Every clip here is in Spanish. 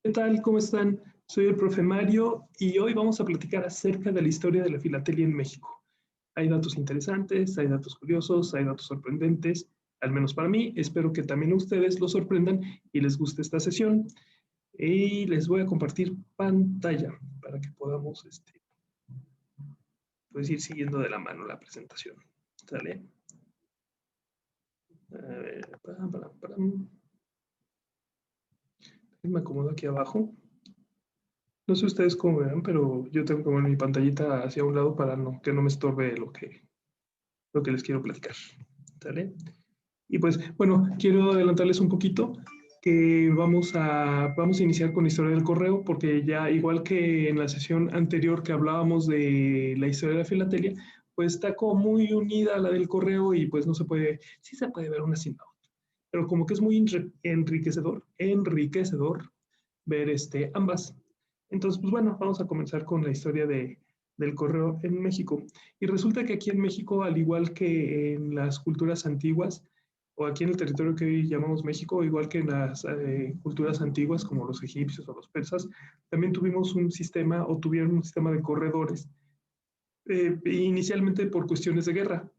¿Qué tal? ¿Cómo están? Soy el profe Mario y hoy vamos a platicar acerca de la historia de la filatelia en México. Hay datos interesantes, hay datos curiosos, hay datos sorprendentes, al menos para mí. Espero que también a ustedes los sorprendan y les guste esta sesión. Y les voy a compartir pantalla para que podamos pues, ir siguiendo de la mano la presentación. ¿Sale? A ver, me acomodo aquí abajo. No sé ustedes cómo vean, pero yo tengo como mi pantallita hacia un lado para que no me estorbe lo que les quiero platicar. ¿Sale? Y pues, bueno, quiero adelantarles un poquito que vamos a iniciar con la historia del correo, porque ya igual que en la sesión anterior que hablábamos de la historia de la filatelia, pues está como muy unida a la del correo y pues no se puede, sí se puede ver una sin la otra, pero como que es muy enriquecedor ver ambas. Entonces, pues bueno, vamos a comenzar con la historia del correo en México. Y resulta que aquí en México, al igual que en las culturas antiguas, o aquí en el territorio que hoy llamamos México, igual que en las culturas antiguas como los egipcios o los persas, también tuvimos un sistema o tuvieron un sistema de corredores, inicialmente por cuestiones de guerra.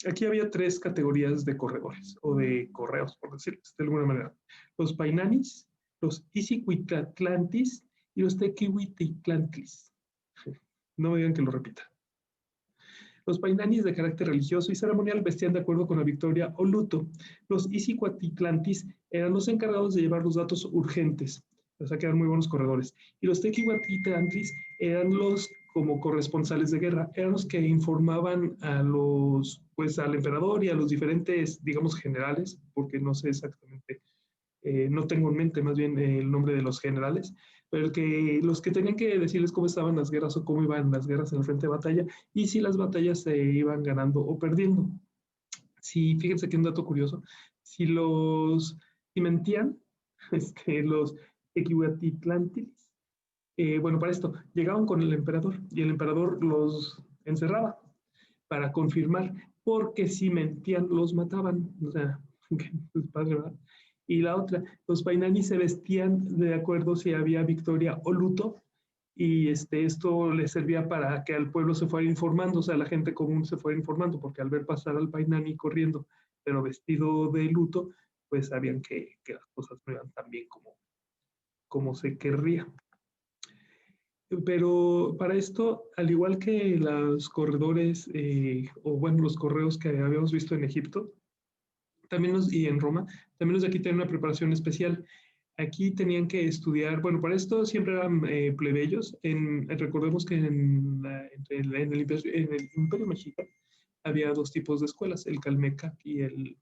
Aquí había tres categorías de corredores o de correos, por decirlo de alguna manera. Los painanis, los isicuitlatlantis y los tequihuiticlantlis. No me digan que lo repita. Los painanis de carácter religioso y ceremonial vestían de acuerdo con la victoria o luto. Los isicuatitlantis eran los encargados de llevar los datos urgentes, o sea que eran muy buenos corredores. Y los tequihuatitlantis eran los como corresponsales de guerra, eran los que informaban a pues al emperador y a los diferentes, digamos, generales, porque no sé exactamente, no tengo en mente más bien el nombre de los generales, pero los que tenían que decirles cómo estaban las guerras o cómo iban las guerras en el frente de batalla y si las batallas se iban ganando o perdiendo. Si, fíjense que un dato curioso, si mentían, los equivalentlantes, bueno, para esto, llegaban con el emperador y el emperador los encerraba para confirmar, porque si mentían, los mataban. O sea, es padre, ¿verdad? Y la otra, los painanis se vestían de acuerdo si había victoria o luto, y esto les servía para que al pueblo se fuera informando, o sea, la gente común se fuera informando, porque al ver pasar al painani corriendo, pero vestido de luto, pues sabían que las cosas no iban tan bien como se querría. Pero para esto, al igual que los corredores, o bueno, los correos que habíamos visto en Egipto, y en Roma, también los de aquí tienen una preparación especial. Aquí tenían que estudiar, bueno, para esto siempre eran plebeyos. Recordemos que en el Imperio Mexica había dos tipos de escuelas, el Calmeca y el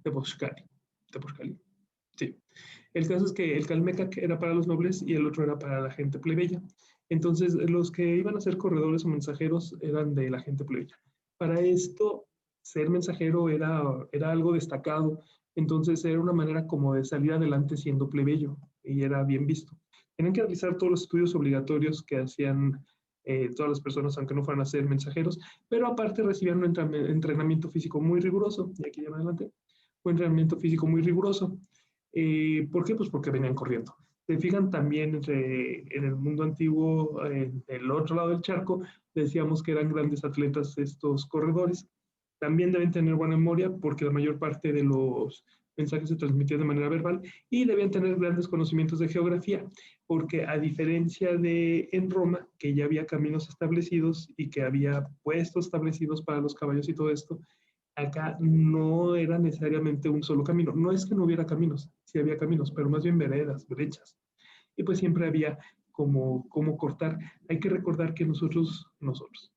Tepozcali. Tepozcali, sí. El caso es que el Calmeca era para los nobles y el otro era para la gente plebeya. Entonces, los que iban a ser corredores o mensajeros eran de la gente plebeya. Para esto, ser mensajero era algo destacado. Entonces, era una manera como de salir adelante siendo plebeyo y era bien visto. Tenían que realizar todos los estudios obligatorios que hacían todas las personas, aunque no fueran a ser mensajeros, pero aparte recibían un entrenamiento físico muy riguroso. Y aquí ya me adelante. Un entrenamiento físico muy riguroso. ¿Por qué? Pues porque venían corriendo. Se fijan también en el mundo antiguo, del otro lado del charco, decíamos que eran grandes atletas estos corredores. También deben tener buena memoria porque la mayor parte de los mensajes se transmitían de manera verbal y debían tener grandes conocimientos de geografía, porque a diferencia de en Roma, que ya había caminos establecidos y que había puestos establecidos para los caballos y todo esto, acá no era necesariamente un solo camino. No es que no hubiera caminos, sí había caminos, pero más bien veredas, brechas. Y pues siempre había como cortar. Hay que recordar que nosotros,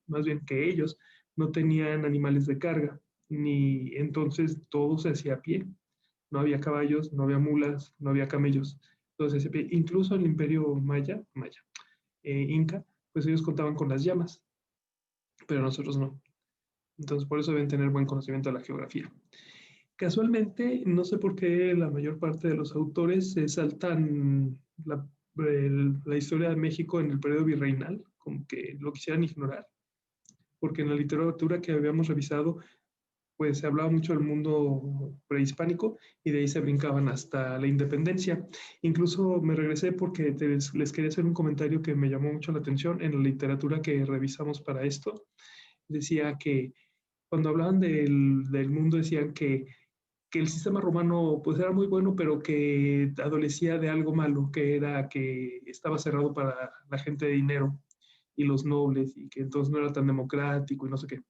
más bien que ellos, no tenían animales de carga, ni entonces todo se hacía a pie. No había caballos, no había mulas, no había camellos, todo se hacía a pie. Incluso en el imperio Inca, pues ellos contaban con las llamas, pero nosotros no. Entonces, por eso deben tener buen conocimiento de la geografía. Casualmente, no sé por qué la mayor parte de los autores se saltan la historia de México en el periodo virreinal, como que lo quisieran ignorar, porque en la literatura que habíamos revisado, pues se hablaba mucho del mundo prehispánico y de ahí se brincaban hasta la independencia. Incluso me regresé porque les quería hacer un comentario que me llamó mucho la atención en la literatura que revisamos para esto. Decía que cuando hablaban del mundo decían que el sistema romano pues era muy bueno, pero que adolecía de algo malo, que era que estaba cerrado para la gente de dinero y los nobles, y que entonces no era tan democrático y no sé qué.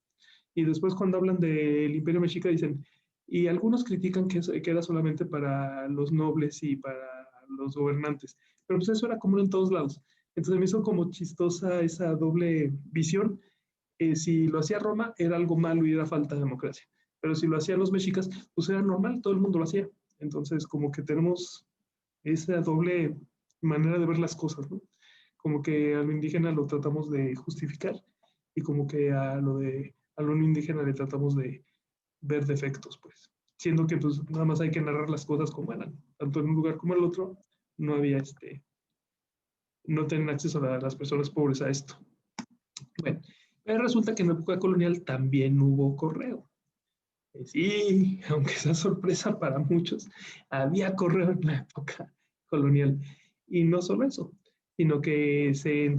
Y después cuando hablan del Imperio Mexica dicen, y algunos critican que era solamente para los nobles y para los gobernantes, pero pues eso era común en todos lados. Entonces me hizo como chistosa esa doble visión. Si lo hacía Roma era algo malo y era falta de democracia, pero si lo hacían los mexicas, pues era normal, todo el mundo lo hacía. Entonces como que tenemos esa doble manera de ver las cosas, ¿no? Como que a lo indígena lo tratamos de justificar y como que a lo no indígena le tratamos de ver defectos, pues. Siendo que pues nada más hay que narrar las cosas como eran, tanto en un lugar como en el otro, no había no tienen acceso a las personas pobres a esto. Bueno, pero resulta que en la época colonial también hubo correo. Sí, aunque sea sorpresa para muchos, había correo en la época colonial. Y no solo eso, sino que se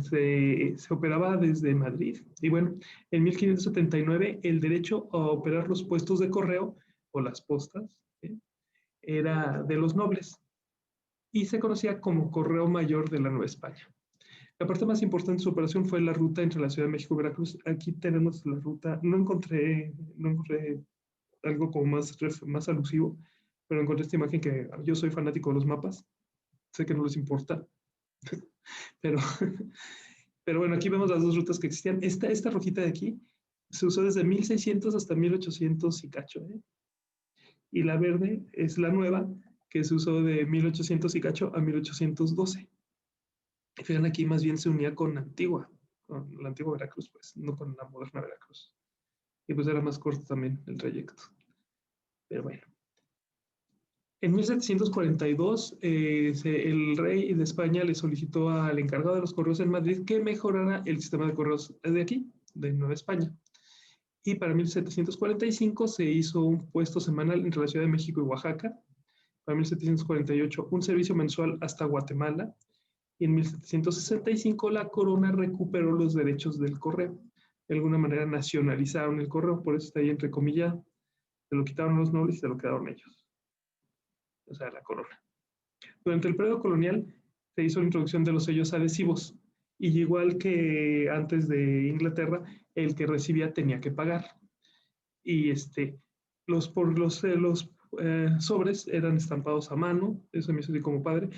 operaba desde Madrid. Y bueno, en 1579 el derecho a operar los puestos de correo o las postas era de los nobles y se conocía como Correo Mayor de la Nueva España. La parte más importante de su operación fue la ruta entre la Ciudad de México y Veracruz. Aquí tenemos la ruta, no encontré algo como más alusivo, pero encontré esta imagen que yo soy fanático de los mapas, sé que no les importa, pero, pero bueno, aquí vemos las dos rutas que existían. Esta rojita de aquí se usó desde 1600 hasta 1800 y cacho, ¿eh? Y la verde es la nueva, que se usó de 1800 y cacho a 1812. Fíjense, aquí más bien se unía con la antigua Veracruz, pues, no con la moderna Veracruz. Y pues era más corto también el trayecto. Pero bueno. En 1742, el rey de España le solicitó al encargado de los correos en Madrid que mejorara el sistema de correos de aquí, de Nueva España. Y para 1745 se hizo un puesto semanal entre la Ciudad de México y Oaxaca. Para 1748, un servicio mensual hasta Guatemala. Y en 1765 la corona recuperó los derechos del correo. De alguna manera nacionalizaron el correo, por eso está ahí entrecomillado. Se lo quitaron los nobles y se lo quedaron ellos. O sea, la corona. Durante el periodo colonial se hizo la introducción de los sellos adhesivos y igual que antes de Inglaterra, el que recibía tenía que pagar. Y los sobres eran estampados a mano, eso me hizo así como padre,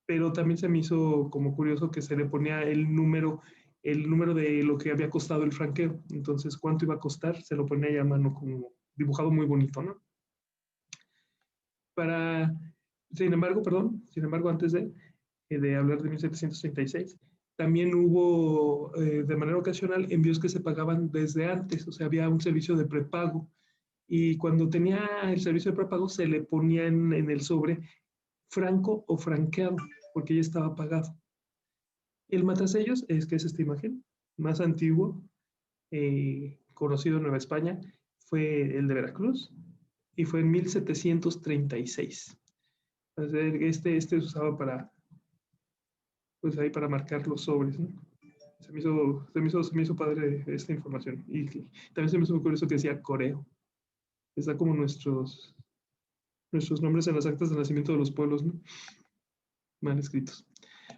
pero también se me hizo como curioso que se le ponía el número de lo que había costado el franqueo. Entonces, ¿cuánto iba a costar? Se lo ponía ahí a mano como dibujado muy bonito, ¿no? Para, sin embargo, antes de hablar de 1736, también hubo de manera ocasional envíos que se pagaban desde antes, o sea, había un servicio de prepago y cuando tenía el servicio de prepago se le ponía en el sobre franco o franqueado, porque ya estaba pagado. El matasellos que es esta imagen, más antiguo, conocido en Nueva España, fue el de Veracruz y fue en 1736. Este se usaba para, pues ahí para marcar los sobres, ¿no? Se me hizo padre esta información. Y también se me hizo muy curioso que decía Coreo. Está como nuestros nombres en las actas de nacimiento de los pueblos, ¿no? Mal escritos.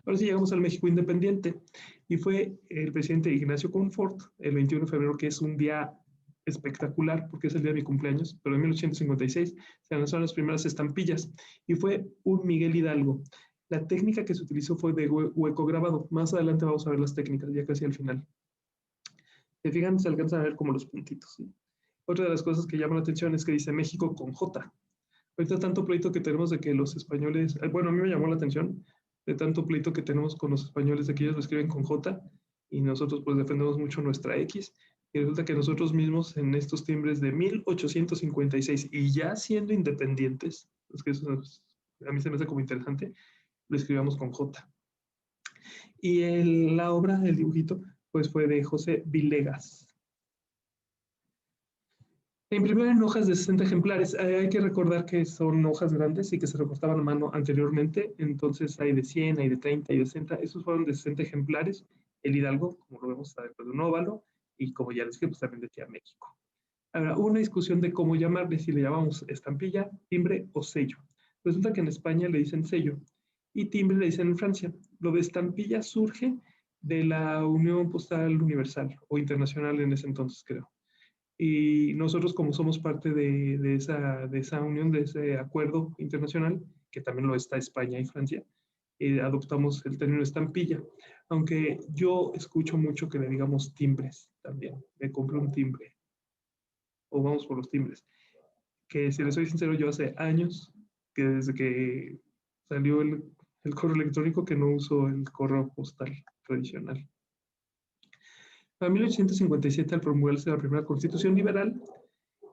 Ahora sí llegamos al México independiente y fue el presidente Ignacio Confort el 21 de febrero, que es un día espectacular porque es el día de mi cumpleaños, pero en 1856 se lanzaron las primeras estampillas y fue un Miguel Hidalgo. La técnica que se utilizó fue de hueco grabado. Más adelante vamos a ver las técnicas, ya casi al final. Se fijan, se alcanzan a ver como los puntitos, ¿sí? Otra de las cosas que llama la atención es que dice México con J. Ahorita tanto pleito que tenemos de que los españoles, bueno, a mí me llamó la atención de tanto pleito que tenemos con los españoles de que ellos lo escriben con J y nosotros pues defendemos mucho nuestra X y resulta que nosotros mismos en estos timbres de 1856 y ya siendo independientes, es que eso a mí se me hace como interesante, lo escribamos con J. Y la obra, el dibujito, pues fue de José Villegas. Se imprimían en hojas de 60 ejemplares. Hay que recordar que son hojas grandes y que se recortaban a mano anteriormente. Entonces hay de 100, hay de 30, hay de 60. Esos fueron de 60 ejemplares. El Hidalgo, como lo vemos, está dentro de un óvalo. Y como ya les dije, pues también decía México. Ahora, hubo una discusión de cómo llamarle, si le llamamos estampilla, timbre o sello. Resulta que en España le dicen sello y timbre le dicen en Francia. Lo de estampilla surge de la Unión Postal Universal o Internacional en ese entonces, creo. Y nosotros, como somos parte de esa unión, de ese acuerdo internacional, que también lo está España y Francia, adoptamos el término estampilla. Aunque yo escucho mucho que le digamos timbres también. Me compré un timbre o vamos por los timbres. Que si les soy sincero, yo hace años, que desde que salió el correo electrónico, que no uso el correo postal tradicional. En 1857, al promulgarse la primera constitución liberal,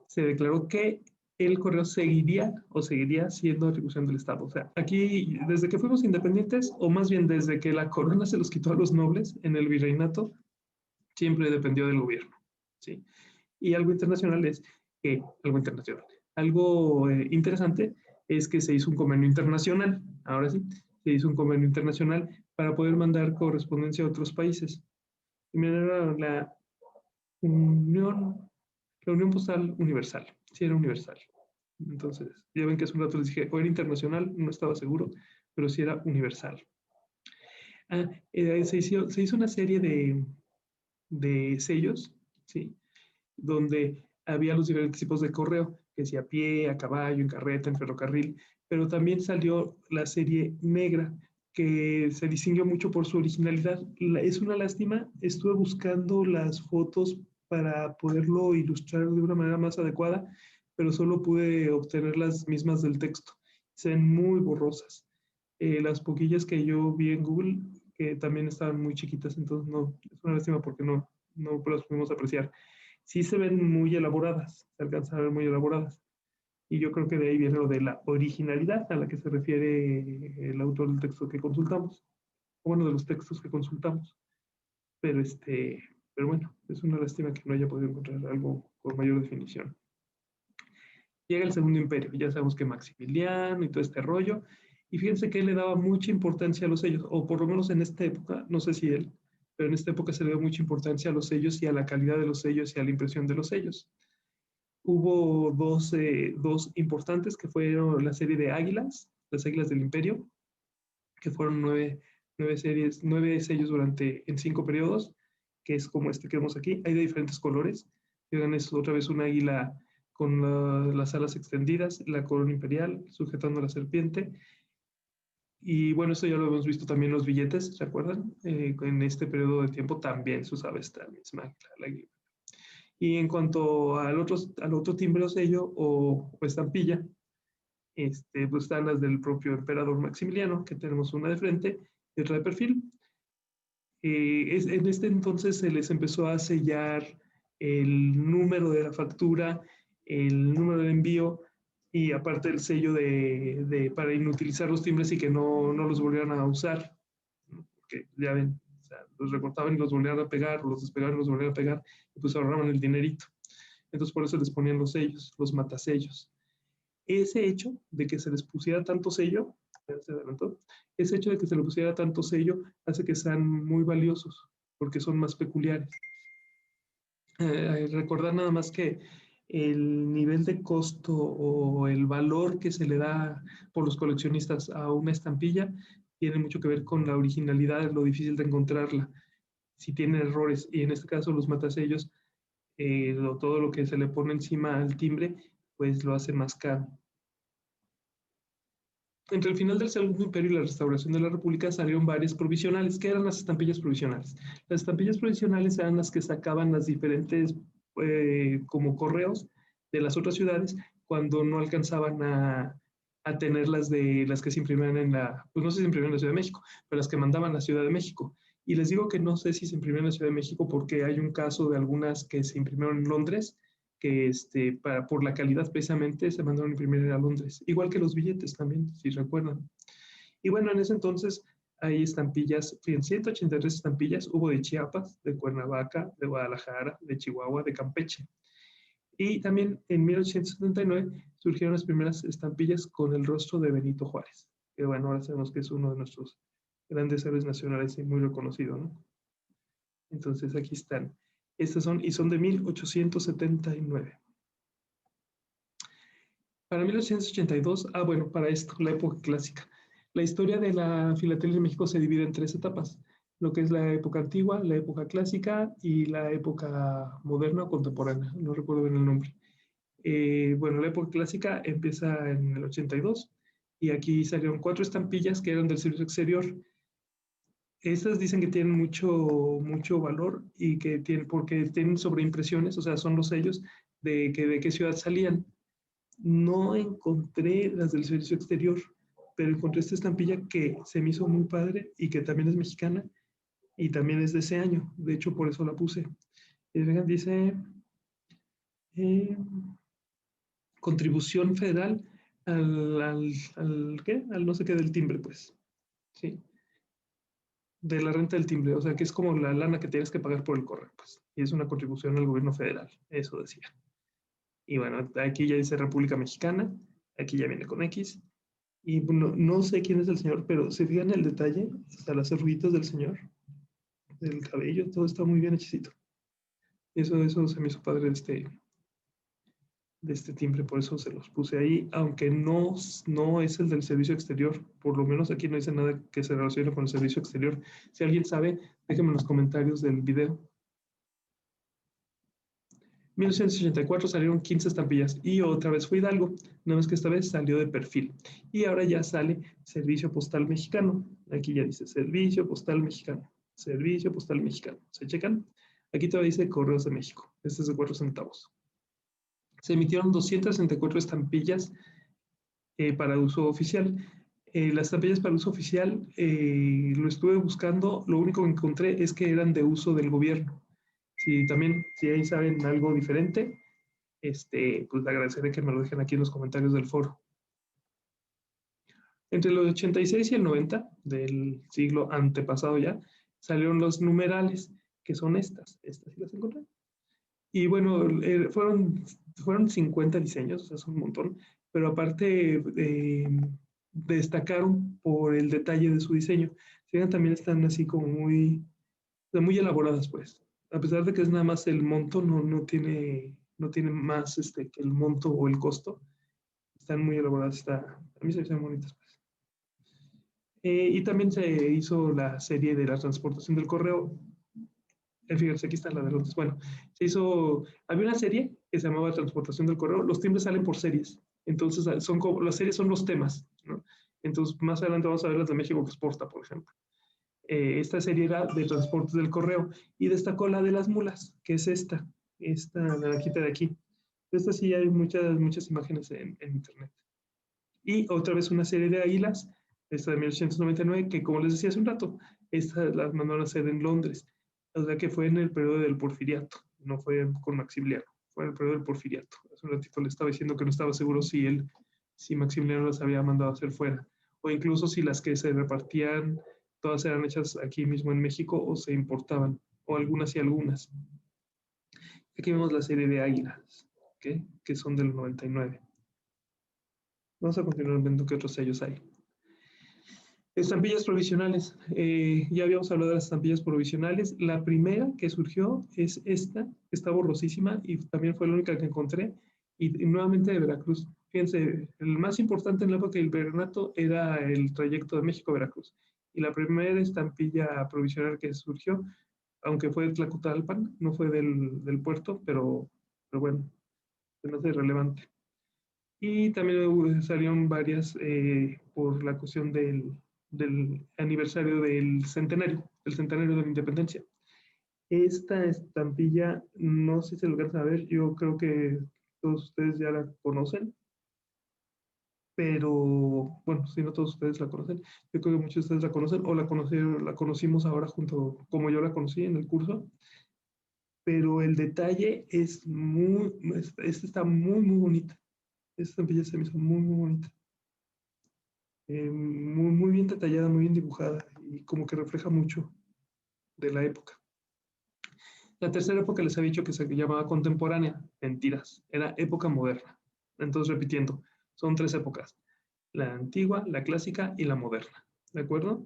se declaró que el correo seguiría o seguiría siendo atribución del Estado. O sea, aquí, desde que fuimos independientes, o más bien desde que la corona se los quitó a los nobles en el virreinato, siempre dependió del gobierno. ¿Sí? Y algo internacional es que, algo interesante es que se hizo un convenio internacional, ahora sí, se hizo un convenio internacional para poder mandar correspondencia a otros países. Y era Unión, la Unión Postal Universal, sí era universal. Entonces, ya ven que hace un rato les dije, o era internacional, no estaba seguro, pero sí era universal. Se hizo una serie de sellos, ¿sí? Donde había los diferentes tipos de correo, que si a pie, a caballo, en carreta, en ferrocarril, pero también salió la serie negra, que se distinguió mucho por su originalidad. Es una lástima, estuve buscando las fotos para poderlo ilustrar de una manera más adecuada, pero solo pude obtener las mismas del texto. Se ven muy borrosas. Las poquillas que yo vi en Google, que también estaban muy chiquitas, entonces no, es una lástima porque no las pudimos apreciar. Sí se ven muy elaboradas, se alcanzan a ver muy elaboradas. Y yo creo que de ahí viene lo de la originalidad a la que se refiere el autor del texto que consultamos, o bueno, de los textos que consultamos. Pero, pero bueno, es una lástima que no haya podido encontrar algo con mayor definición. Llega el Segundo Imperio, ya sabemos que Maximiliano y todo este rollo, y fíjense que él le daba mucha importancia a los sellos, o por lo menos en esta época, no sé si él, pero en esta época se le dio mucha importancia a los sellos y a la calidad de los sellos y a la impresión de los sellos. Hubo dos importantes que fueron la serie de Águilas, las Águilas del Imperio, que fueron nueve sellos en 5 periodos, que es como este que vemos aquí. Hay de diferentes colores. Vean, es otra vez un águila con las alas extendidas, la corona imperial sujetando a la serpiente. Y bueno, esto ya lo hemos visto también en los billetes, ¿se acuerdan? En este periodo de tiempo también se usaba esta misma águila. Y en cuanto al otro timbre o sello o estampilla, pues están las del propio emperador Maximiliano, que tenemos una de frente y otra de perfil. En este entonces se les empezó a sellar el número de la factura, el número de envío y aparte el sello para inutilizar los timbres y que no los volvieran a usar. Porque ya ven, o sea, los recortaban y los volvían a pegar, los despegaban y los volvían a pegar y pues ahorraban el dinerito. Entonces por eso les ponían los sellos, los matasellos. Ese hecho de que se les pusiera tanto sello, se adelantó, ese hecho de que se les pusiera tanto sello hace que sean muy valiosos, porque son más peculiares. Recordar nada más que el nivel de costo o el valor que se le da por los coleccionistas a una estampilla tiene mucho que ver con la originalidad, lo difícil de encontrarla, si tiene errores, y en este caso los matasellos, todo lo que se le pone encima al timbre, pues lo hace más caro. Entre el final del Segundo Imperio y la restauración de la República salieron varias provisionales. ¿Qué eran las estampillas provisionales? Las estampillas provisionales eran las que sacaban las diferentes como correos de las otras ciudades cuando no alcanzaban a tener las que se imprimían pues no sé si se imprimían en la Ciudad de México, pero las que mandaban a la Ciudad de México. Y les digo que no sé si se imprimían en la Ciudad de México porque hay un caso de algunas que se imprimieron en Londres, que por la calidad precisamente se mandaron a imprimir a Londres, igual que los billetes también, si recuerdan. Y bueno, en ese entonces hay estampillas, 183 estampillas, hubo de Chiapas, de Cuernavaca, de Guadalajara, de Chihuahua, de Campeche. Y también en 1879 surgieron las primeras estampillas con el rostro de Benito Juárez, que bueno, ahora sabemos que es uno de nuestros grandes héroes nacionales y muy reconocido, ¿no? Entonces aquí están. Estas son, y son de 1879. Para 1882, bueno, para esto, la época clásica. La historia de la filatelia en México se divide en tres etapas, lo que es la época antigua, la época clásica y la época moderna o contemporánea, no recuerdo bien el nombre. Bueno, la época clásica empieza en el 82 y aquí salieron 4 estampillas que eran del servicio exterior. Estas dicen que tienen mucho valor y que tienen, porque tienen sobreimpresiones, o sea, son los sellos de qué ciudad salían. No encontré las del servicio exterior, pero encontré esta estampilla que se me hizo muy padre y que también es mexicana y también es de ese año. De hecho, por eso la puse. Vean, dice eh, contribución federal ¿qué? Al no sé qué del timbre, pues. Sí, de la renta del timbre, o sea, que es como la lana que tienes que pagar por el correo, pues. Y es una contribución al gobierno federal, eso decía. Y bueno, aquí ya dice República Mexicana, aquí ya viene con X. Y bueno, no sé quién es el señor, pero se fijan el detalle, o sea, las arruguitas del señor, del cabello, todo está muy bien hechicito. Eso se me hizo padre de este timbre, por eso se los puse ahí, aunque no es el del servicio exterior, por lo menos aquí no dice nada que se relacione con el servicio exterior. Si alguien sabe, déjenme en los comentarios del video. 1984 salieron 15 estampillas y otra vez fue Hidalgo, nada más que esta vez salió de perfil. Y ahora ya sale Servicio Postal Mexicano. Aquí ya dice Servicio Postal Mexicano. Servicio Postal Mexicano. ¿Se checan? Aquí todavía dice Correos de México. Este es de 4 centavos. Se emitieron 264 estampillas para uso oficial. Las estampillas para uso oficial lo estuve buscando, lo único que encontré es que eran de uso del gobierno. Si también, si ahí saben algo diferente, pues le agradeceré que me lo dejen aquí en los comentarios del foro. Entre los 86 y el 90 del siglo antepasado ya, salieron los numerales, que son estas sí las encontré. Y bueno, fueron 50 diseños, o sea, es un montón, pero aparte destacaron por el detalle de su diseño. Fíjense, también están así como muy elaboradas, pues. A pesar de que es nada más el monto, no tiene más que el monto o el costo. Están muy elaboradas, a mí se me hacen bonitas, pues. Y también se hizo la serie de la transportación del correo. Fíjense, aquí está la de Londres. Bueno, había una serie que se llamaba Transportación del Correo. Los timbres salen por series. Entonces, las series son los temas, ¿no? Entonces, más adelante vamos a ver las de México que exporta, por ejemplo. Esta serie era de transportes del correo y destacó la de las mulas, que es esta naranjita de aquí. Esta sí hay muchas imágenes en internet. Y otra vez una serie de águilas, esta de 1899, que como les decía hace un rato, esta la mandaron a hacer en Londres, o sea que fue en el periodo del Porfiriato, no fue con Maximiliano, fue en el periodo del Porfiriato. Hace un ratito le estaba diciendo que no estaba seguro si Maximiliano las había mandado a hacer fuera, o incluso si las que se repartían, todas eran hechas aquí mismo en México o se importaban, o algunas y algunas. Aquí vemos la serie de águilas, ¿okay? Que son del 99. Vamos a continuar viendo qué otros sellos hay. Estampillas provisionales. Ya habíamos hablado de las estampillas provisionales. La primera que surgió es esta, que está borrosísima y también fue la única que encontré. Y nuevamente de Veracruz. Fíjense, el más importante en la época del virreinato era el trayecto de México a Veracruz. Y la primera estampilla provisional que surgió, aunque fue de Tlacotalpan, no fue del puerto, pero bueno, se me hace relevante. Y también salieron varias por la cuestión del aniversario del centenario de la independencia. Esta estampilla, no sé si se lo alcanzan a ver, yo creo que todos ustedes ya la conocen, pero bueno, si no todos ustedes la conocen, yo creo que muchos de ustedes la conocen o la conocimos ahora junto, como yo la conocí en el curso, pero el detalle esta está muy bonita. Esta estampilla se me hizo muy bonita. Muy bien detallada, muy bien dibujada y como que refleja mucho de la época. La tercera época les había dicho que se llamaba contemporánea. Mentiras, era época moderna. Entonces, repitiendo, son tres épocas: la antigua, la clásica y la moderna. ¿De acuerdo?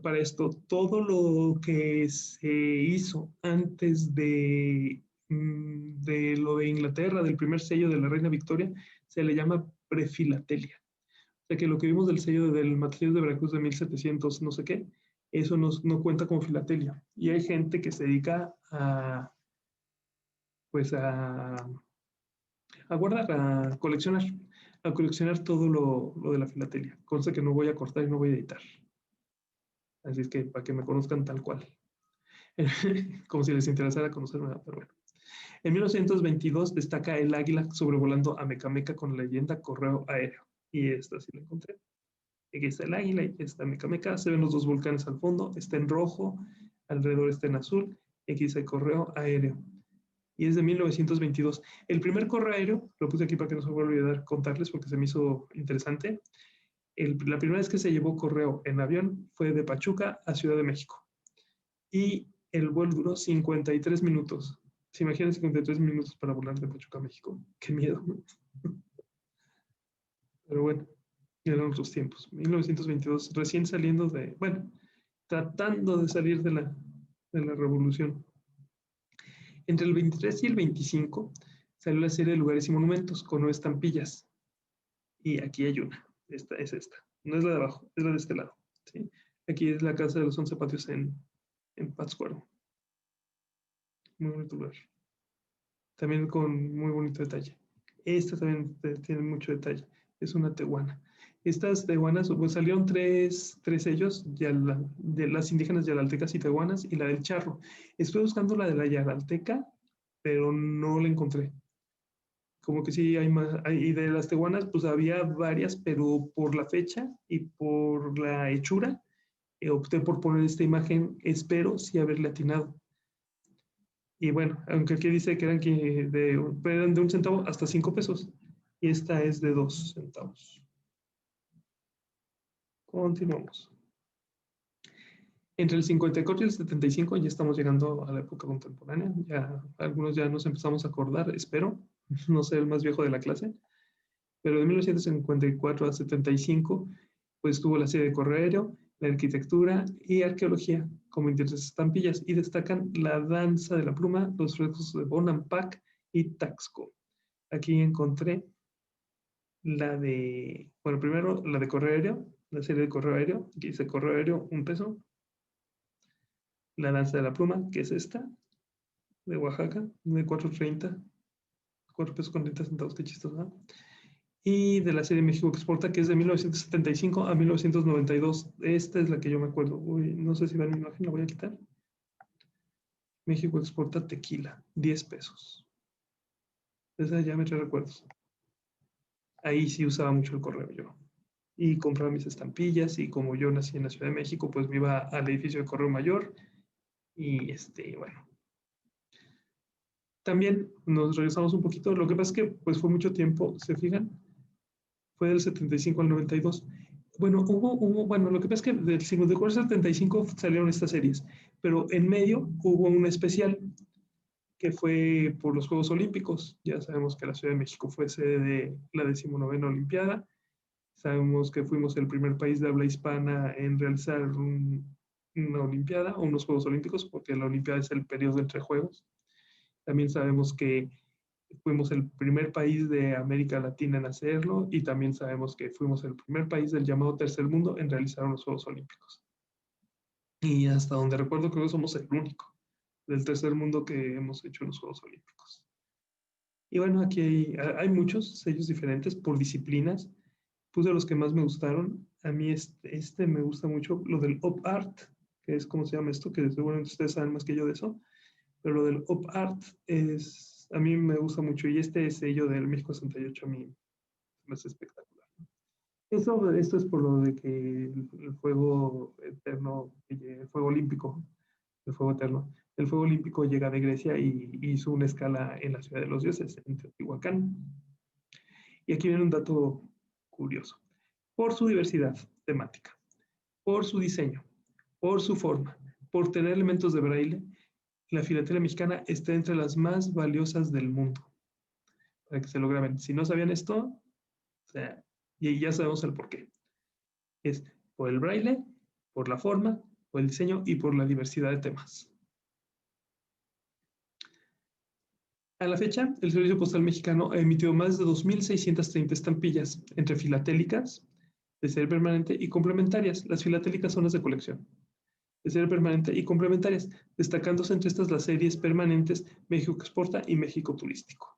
Para esto, todo lo que se hizo antes de lo de Inglaterra, del primer sello de la reina Victoria, se le llama prefilatelia. O sea que lo que vimos del sello del Matadero de Veracruz de 1700 no sé qué, eso no cuenta como filatelia. Y hay gente que se dedica a, pues a guardar, a coleccionar todo lo de la filatelia, cosa que no voy a cortar y no voy a editar. Así es que para que me conozcan tal cual. Como si les interesara conocerme, pero bueno. En 1922 destaca el águila sobrevolando a Mecameca con la leyenda Correo Aéreo. Y esta sí la encontré. Aquí está el águila y está Mecameca. Se ven los dos volcanes al fondo. Está en rojo, alrededor está en azul. Y aquí dice Correo Aéreo. Y es de 1922. El primer correo aéreo, lo puse aquí para que no se me vuelva a olvidar contarles porque se me hizo interesante. La primera vez que se llevó correo en avión fue de Pachuca a Ciudad de México. Y el vuelo duró 53 minutos. ¿Se imaginan 53 minutos para volar de Pachuca a México? Qué miedo. Pero bueno, eran otros tiempos. 1922, recién saliendo de, bueno, tratando de salir de la revolución. Entre el 23 y el 25 salió la serie de lugares y monumentos con 9 estampillas. Y aquí hay una. Esta es esta. No es la de abajo, es la de este lado. ¿Sí? Aquí es la casa de los 11 patios en Pátzcuaro. Muy bonito lugar. También con muy bonito detalle. Esta también tiene mucho detalle. Es una tehuana. Estas tehuanas, pues salieron tres sellos, de las indígenas yalaltecas y tehuanas, y la del charro. Estoy buscando la de la yalalteca, pero no la encontré. Como que sí hay más, y de las tehuanas, pues había varias, pero por la fecha y por la hechura, opté por poner esta imagen, espero sí haberle atinado. Y bueno, aunque aquí dice que eran de 1 centavo hasta 5 pesos. Y esta es de 2 centavos. Continuamos. Entre el 54 y el 75 ya estamos llegando a la época contemporánea. Ya algunos ya nos empezamos a acordar, espero. No ser el más viejo de la clase. Pero de 1954 a 75, pues tuvo la serie de correo aéreo, la arquitectura y arqueología como intereses estampillas, y destacan la danza de la pluma, los frescos de Bonampak y Taxco. Aquí encontré bueno, primero la de correo aéreo, la serie de correo aéreo, aquí dice correo aéreo, 1 peso. La danza de la pluma, que es esta, de Oaxaca, de 4.30, 4 pesos con 30 centavos, qué chistoso, ¿no? Y de la serie México Exporta, que es de 1975 a 1992. Esta es la que yo me acuerdo. Uy, no sé si ven mi imagen, la voy a quitar. México Exporta tequila, 10 pesos. Esa ya me trae recuerdos. Ahí sí usaba mucho el correo yo. Y compraba mis estampillas, y como yo nací en la Ciudad de México, pues me iba al edificio de Correo Mayor. Y bueno. También nos regresamos un poquito. Lo que pasa es que pues fue mucho tiempo, ¿se fijan? Fue del 75 al 92. Bueno, bueno, lo que pasa es que del 54 al 75 salieron estas series, pero en medio hubo un especial que fue por los Juegos Olímpicos. Ya sabemos que la Ciudad de México fue sede de la 19ª Olimpiada. Sabemos que fuimos el primer país de habla hispana en realizar una Olimpiada o unos Juegos Olímpicos, porque la Olimpiada es el periodo entre Juegos. También sabemos que fuimos el primer país de América Latina en hacerlo, y también sabemos que fuimos el primer país del llamado tercer mundo en realizar los Juegos Olímpicos. Y hasta donde recuerdo, creo que somos el único del tercer mundo que hemos hecho los Juegos Olímpicos. Y bueno, aquí hay muchos sellos diferentes por disciplinas. Puse los que más me gustaron. A mí este me gusta mucho, lo del Op Art, que es como se llama esto, que seguramente ustedes saben más que yo de eso. Pero lo del Op Art a mí me gusta mucho, y este sello del México 68 a mí me hace espectacular. Esto es por lo de que el fuego eterno, el fuego olímpico, el fuego eterno, el fuego olímpico llega de Grecia y hizo una escala en la ciudad de los dioses, en Teotihuacán. Y aquí viene un dato curioso. Por su diversidad temática, por su diseño, por su forma, por tener elementos de braille, la filatelia mexicana está entre las más valiosas del mundo. Para que se lo graben. Si no sabían esto, o sea, y ya sabemos el por qué. Es por el braille, por la forma, por el diseño y por la diversidad de temas. A la fecha, el Servicio Postal Mexicano ha emitido más de 2.630 estampillas entre filatélicas, de serie permanente y complementarias. Las filatélicas son las de colección. De serie permanente y complementarias, destacándose entre estas las series permanentes México Exporta y México Turístico.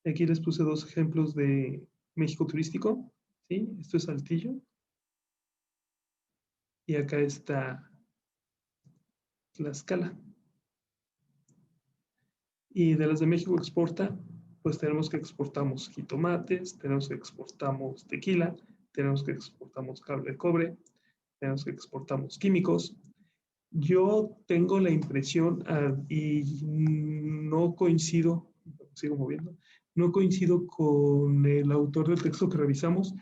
Aquí les puse dos ejemplos de México Turístico. ¿Sí? Esto es Saltillo. Y acá está Tlaxcala. Y de las de México Exporta, pues tenemos que exportamos jitomates, tenemos que exportamos tequila, tenemos que exportamos cable de cobre, tenemos que exportamos químicos. Yo tengo la impresión, y no coincido, sigo moviendo, no coincido con el autor del texto que revisamos,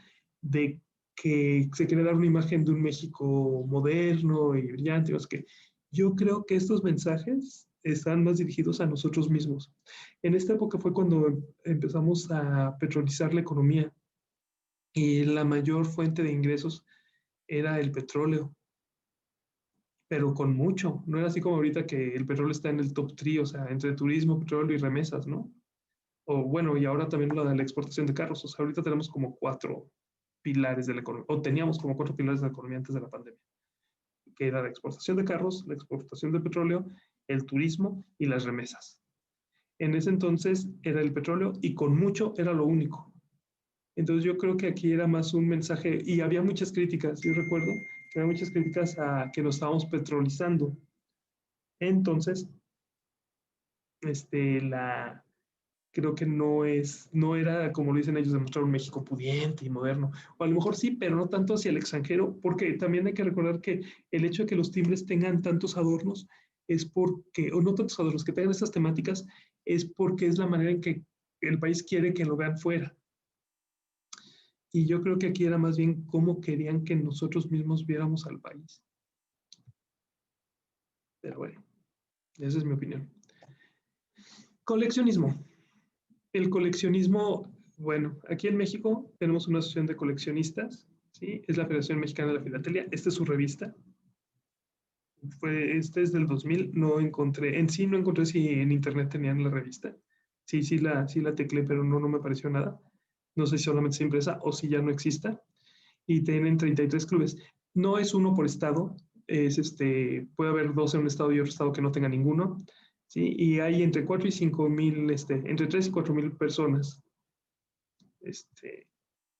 de que se quiere dar una imagen de un México moderno y brillante. Es que yo creo que estos mensajes están más dirigidos a nosotros mismos. En esta época fue cuando empezamos a petrolizar la economía y la mayor fuente de ingresos era el petróleo, pero con mucho. No era así como ahorita que el petróleo está en el top 3, o sea, entre turismo, petróleo y remesas, ¿no? O bueno, y ahora también la de la exportación de carros. O sea, ahorita tenemos como 4 pilares de la economía, o teníamos como 4 pilares de la economía antes de la pandemia, que era la exportación de carros, la exportación de petróleo, el turismo y las remesas. En ese entonces era el petróleo y con mucho era lo único. Entonces yo creo que aquí era más un mensaje, y había muchas críticas, yo recuerdo que había muchas críticas a que nos estábamos petrolizando. Entonces, creo que no era, como lo dicen ellos, demostrar un México pudiente y moderno. O a lo mejor sí, pero no tanto hacia el extranjero, porque también hay que recordar que el hecho de que los timbres tengan tantos adornos es porque, o no tantos adornos, que tengan estas temáticas, es porque es la manera en que el país quiere que lo vean fuera. Y yo creo que aquí era más bien cómo querían que nosotros mismos viéramos al país. Pero bueno, esa es mi opinión. Coleccionismo. El coleccionismo, bueno, aquí en México tenemos una asociación de coleccionistas, ¿sí? Es la Federación Mexicana de la Filatelia. Esta es su revista. Este es del 2000. No encontré si en internet tenían la revista. Sí la teclé, pero no me apareció nada. No sé si solamente es impresa o si ya no exista. Y tienen 33 clubes. No es uno por estado, puede haber 2 en un estado y otro estado que no tenga ninguno, ¿sí? Y hay entre 4 y 5 mil, entre 3 y 4 mil personas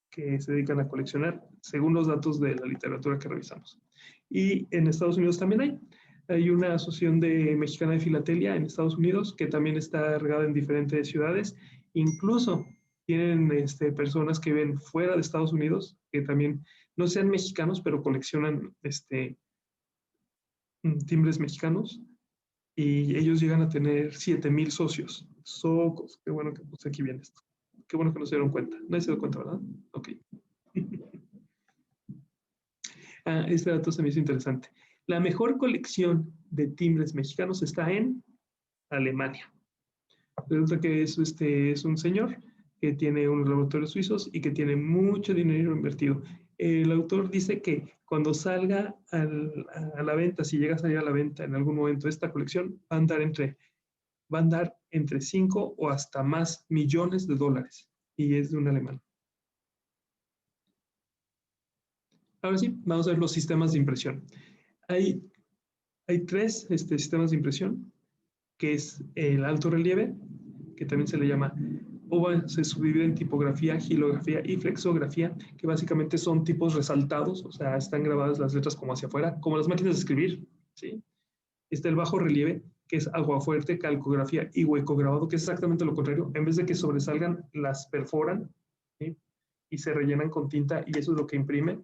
que se dedican a coleccionar, según los datos de la literatura que revisamos. Y en Estados Unidos también hay una asociación mexicana de filatelia en Estados Unidos que también está regada en diferentes ciudades. Incluso tienen personas que viven fuera de Estados Unidos, que también no sean mexicanos, pero coleccionan timbres mexicanos, y ellos llegan a tener 7,000 socios. Socos, qué bueno que puse aquí bien esto. Qué bueno que no se dieron cuenta. Nadie se dio cuenta, ¿verdad? Ok. Este dato se me hizo interesante. La mejor colección de timbres mexicanos está en Alemania. Resulta que es un señor que tiene unos laboratorios suizos y que tiene mucho dinero invertido. El autor dice que cuando salga a la venta, si llega a salir a la venta en algún momento esta colección, va a andar entre 5 o hasta más millones de dólares. Y es de un alemán. Ahora sí, vamos a ver los sistemas de impresión. Hay, hay 3 sistemas de impresión, que es el alto relieve, que también se le llama, o se subdivide en tipografía, gilografía y flexografía, que básicamente son tipos resaltados, o sea, están grabadas las letras como hacia afuera, como las máquinas de escribir, ¿sí? Está el bajo relieve, que es aguafuerte, calcografía y huecograbado, que es exactamente lo contrario. En vez de que sobresalgan, las perforan, ¿sí? Y se rellenan con tinta, y eso es lo que imprime.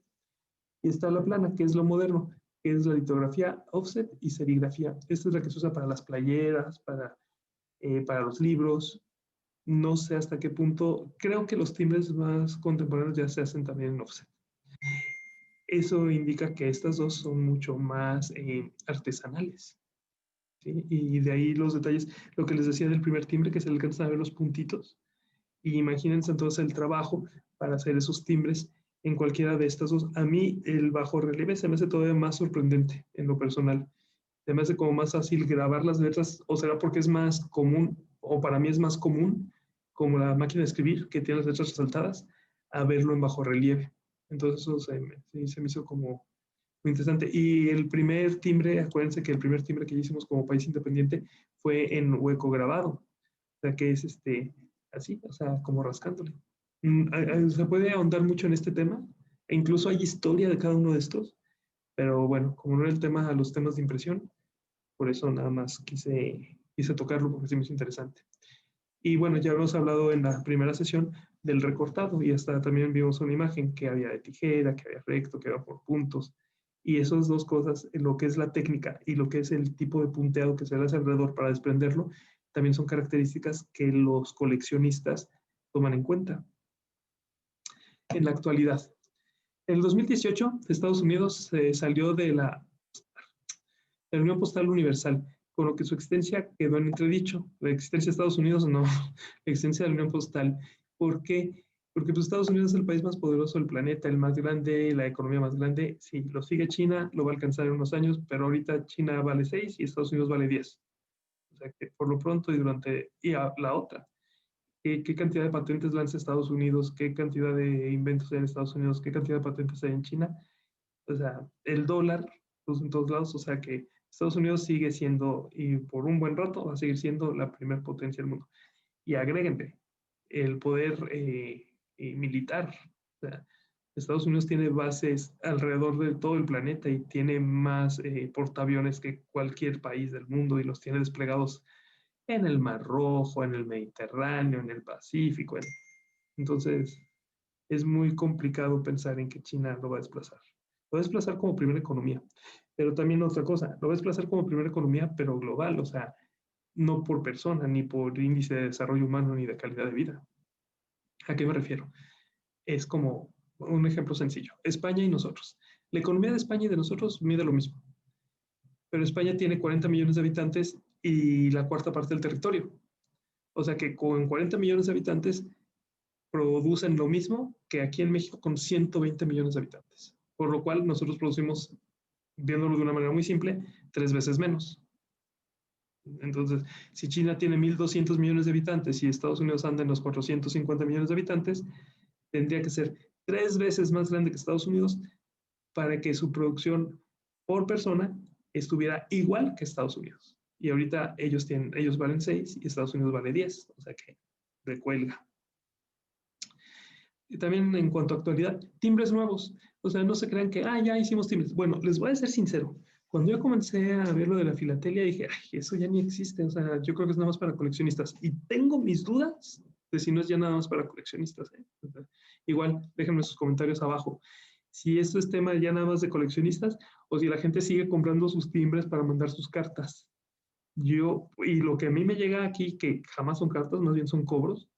Y está la plana, que es lo moderno, que es la litografía, offset y serigrafía. Esta es la que se usa para las playeras, para los libros. No sé hasta qué punto, creo que los timbres más contemporáneos ya se hacen también en offset. Eso indica que estas dos son mucho más artesanales. ¿sí? Y de ahí los detalles, lo que les decía del primer timbre, que se alcanzan a ver los puntitos. Y imagínense entonces el trabajo para hacer esos timbres en cualquiera de estas dos. A mí el bajo relieve se me hace todavía más sorprendente en lo personal. Se me hace como más fácil grabar las letras, o será porque es más común, o para mí es más común, como la máquina de escribir, que tiene las letras resaltadas, a verlo en bajo relieve. Entonces eso sí, se me hizo como muy interesante. Y el primer timbre, acuérdense que el primer timbre que hicimos como país independiente fue en hueco grabado, o sea que es así, o sea, como rascándole. Se puede ahondar mucho en este tema, e incluso hay historia de cada uno de estos, pero bueno, como no era el tema a los temas de impresión, por eso nada más quise tocarlo porque se me hizo interesante. Y bueno, ya hemos hablado en la primera sesión del recortado y hasta también vimos una imagen que había de tijera, que había recto, que había por puntos. Y esas dos cosas, lo que es la técnica y lo que es el tipo de punteado que se le hace alrededor para desprenderlo, también son características que los coleccionistas toman en cuenta. En la actualidad, en el 2018, Estados Unidos salió de la Unión Postal Universal, con lo que su existencia quedó en entredicho. La existencia de Estados Unidos no, la existencia de la Unión Postal. ¿Por qué? Porque pues, Estados Unidos es el país más poderoso del planeta, el más grande, la economía más grande. Sí, lo sigue China, lo va a alcanzar en unos años, pero ahorita China vale 6 y Estados Unidos vale 10. O sea que por lo pronto y durante... Y la otra, ¿qué cantidad de patentes lanza Estados Unidos? ¿Qué cantidad de inventos hay en Estados Unidos? ¿Qué cantidad de patentes hay en China? O sea, el dólar, pues en todos lados, o sea que Estados Unidos sigue siendo, y por un buen rato va a seguir siendo la primera potencia del mundo. Y agréguenle el poder militar. O sea, Estados Unidos tiene bases alrededor de todo el planeta y tiene más portaaviones que cualquier país del mundo y los tiene desplegados en el Mar Rojo, en el Mediterráneo, en el Pacífico. Entonces, es muy complicado pensar en que China lo va a desplazar. Lo va a desplazar como primera economía, pero también otra cosa, lo va a desplazar como primera economía, pero global, o sea, no por persona, ni por índice de desarrollo humano, ni de calidad de vida. ¿A qué me refiero? Es como un ejemplo sencillo. España y nosotros. La economía de España y de nosotros mide lo mismo, pero España tiene 40 millones de habitantes y la cuarta parte del territorio. O sea que con 40 millones de habitantes producen lo mismo que aquí en México con 120 millones de habitantes. Por lo cual nosotros producimos, viéndolo de una manera muy simple, 3 veces menos. Entonces, si China tiene 1.200 millones de habitantes y Estados Unidos anda en los 450 millones de habitantes, tendría que ser 3 veces más grande que Estados Unidos para que su producción por persona estuviera igual que Estados Unidos. Y ahorita ellos valen 6 y Estados Unidos vale 10, o sea que recuelga. Y también en cuanto a actualidad, timbres nuevos. O sea, no se crean que, ya hicimos timbres. Bueno, les voy a ser sincero. Cuando yo comencé a ver lo de la filatelia, dije, eso ya ni existe. O sea, yo creo que es nada más para coleccionistas. Y tengo mis dudas de si no es ya nada más para coleccionistas. O sea, igual, déjenme sus comentarios abajo. Si esto es tema ya nada más de coleccionistas o si la gente sigue comprando sus timbres para mandar sus cartas. Y lo que a mí me llega aquí, que jamás son cartas, más bien son cobros,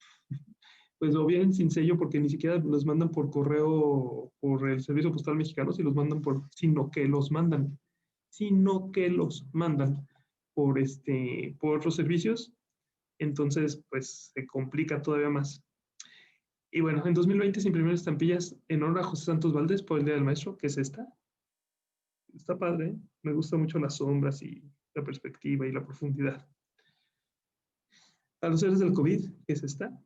pues o vienen sin sello porque ni siquiera los mandan por correo, por el Servicio Postal Mexicano, si los mandan sino que los mandan por otros servicios, entonces pues se complica todavía más. Y bueno, en 2020 se imprimieron estampillas en honor a José Santos Valdés por el Día del Maestro, que es esta. Está padre, ¿eh? Me gusta mucho las sombras y la perspectiva y la profundidad. A los seres del COVID, que es esta,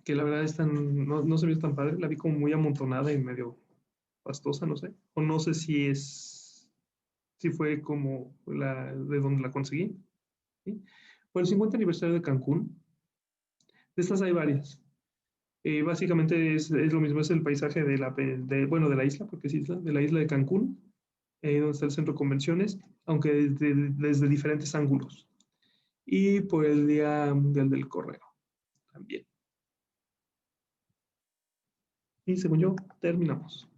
que la verdad no se vio tan padre, la vi como muy amontonada y medio pastosa, no sé, o no sé si fue como de donde la conseguí, ¿sí? Por el 50 aniversario de Cancún, de estas hay varias. Básicamente es lo mismo, es el paisaje de la isla, porque es isla, de la isla de Cancún, donde está el centro de convenciones, aunque desde diferentes ángulos. Y por el Día Mundial del Correo también. Y según yo, terminamos.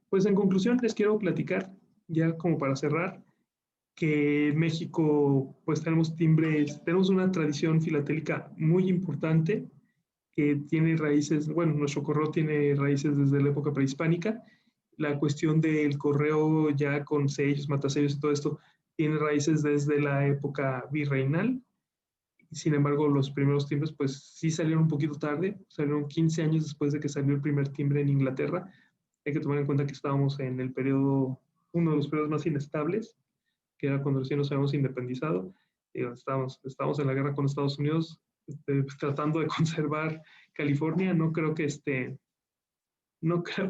Pues en conclusión, les quiero platicar, ya como para cerrar, que México, pues tenemos una tradición filatélica muy importante que tiene raíces, bueno, nuestro correo tiene raíces desde la época prehispánica. La cuestión del correo ya con sellos, matasellos y todo esto tiene raíces desde la época virreinal. Sin embargo, los primeros timbres, pues sí salieron un poquito tarde, salieron 15 años después de que salió el primer timbre en Inglaterra. Hay que tomar en cuenta que estábamos en el periodo, uno de los periodos más inestables, que era cuando recién nos habíamos independizado. Estábamos en la guerra con Estados Unidos, tratando de conservar California. No creo que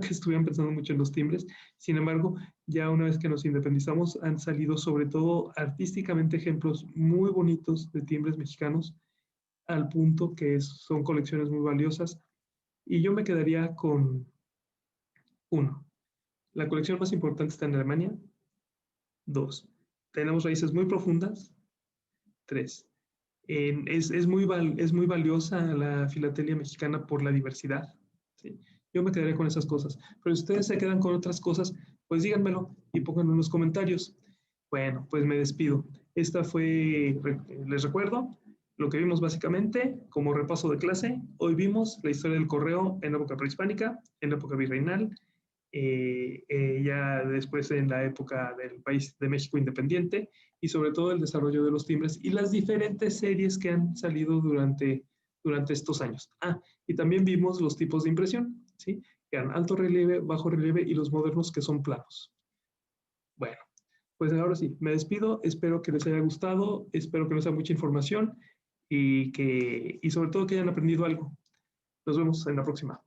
estuvieran pensando mucho en los timbres. Sin embargo, ya una vez que nos independizamos, han salido sobre todo artísticamente ejemplos muy bonitos de timbres mexicanos, al punto que son colecciones muy valiosas. Y yo me quedaría con uno. La colección más importante está en Alemania. Dos, tenemos raíces muy profundas. Tres, es muy valiosa la filatelia mexicana por la diversidad. ¿Sí? Yo me quedaré con esas cosas. Pero si ustedes se quedan con otras cosas, pues díganmelo y pónganlo en los comentarios. Bueno, pues me despido. Les recuerdo lo que vimos básicamente como repaso de clase. Hoy vimos la historia del correo en la época prehispánica, en la época virreinal, ya después en la época del país de México independiente, y sobre todo el desarrollo de los timbres y las diferentes series que han salido durante estos años. Y también vimos los tipos de impresión, ¿sí? Que eran alto relieve, bajo relieve y los modernos que son planos. Bueno, pues ahora sí, me despido, espero que les haya gustado, espero que no sea mucha información y sobre todo que hayan aprendido algo. Nos vemos en la próxima.